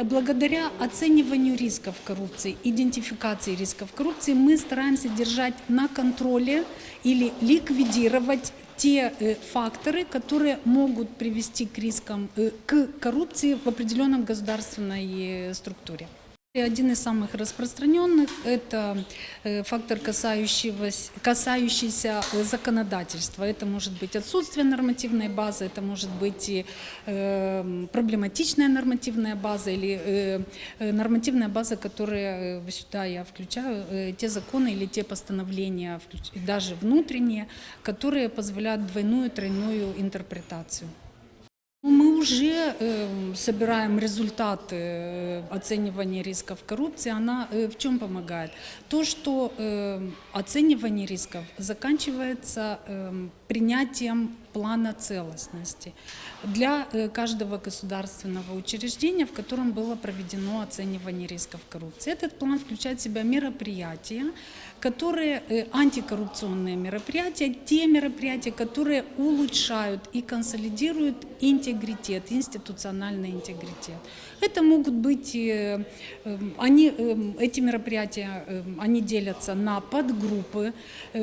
Благодаря оцениванию рисков коррупции, идентификации рисков коррупции мы стараемся держать на контроле или ликвидировать те факторы, которые могут привести к рискам, к коррупции в определенной государственной структуре. И один из самых распространенных – это фактор, касающийся законодательства. Это может быть отсутствие нормативной базы, это может быть и проблематичная нормативная база или нормативная база, которая, сюда я включаю, те законы или те постановления, даже внутренние, которые позволяют двойную, тройную интерпретацию. Мы уже собираем результаты оценивания рисков коррупции. Она в чем помогает? То, что оценивание рисков заканчивается принятием плана целостности для каждого государственного учреждения, в котором было проведено оценивание рисков коррупции. Этот план включает в себя мероприятия, которые антикоррупционные мероприятия, те мероприятия, которые улучшают и консолидируют интегритет, институциональный интегритет. Это могут быть, эти мероприятия, они делятся на подгруппы,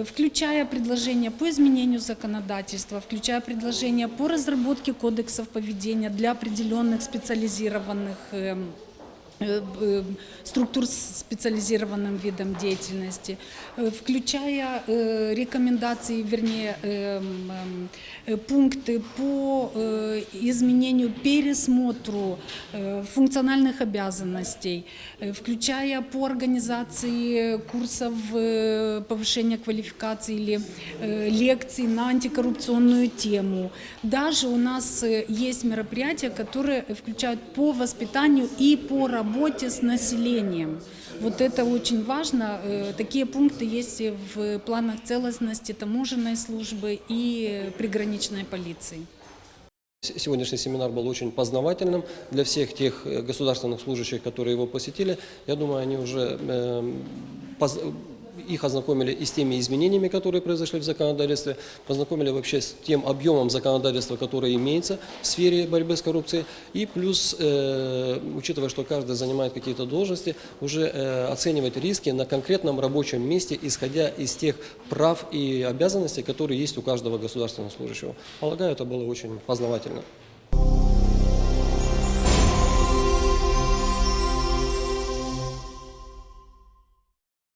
включая предложения по изменению законодательства, включая предложения по разработке кодексов поведения для определенных специализированных структур с специализированным видом деятельности, включая рекомендации, вернее, пункты по изменению, пересмотру функциональных обязанностей, включая по организации курсов повышения квалификации или лекций на антикоррупционную тему. Даже у нас есть мероприятия, которые включают по воспитанию и по работе с населением. Вот это очень важно. Такие пункты есть в планах целостности таможенной службы и приграничной полиции. Сегодняшний семинар был очень познавательным для всех тех государственных служащих, которые его посетили. Я думаю, они уже их ознакомили и с теми изменениями, которые произошли в законодательстве, познакомили вообще с тем объемом законодательства, которое имеется в сфере борьбы с коррупцией. И плюс, учитывая, что каждый занимает какие-то должности, уже оценивать риски на конкретном рабочем месте, исходя из тех прав и обязанностей, которые есть у каждого государственного служащего. Полагаю, это было очень познавательно.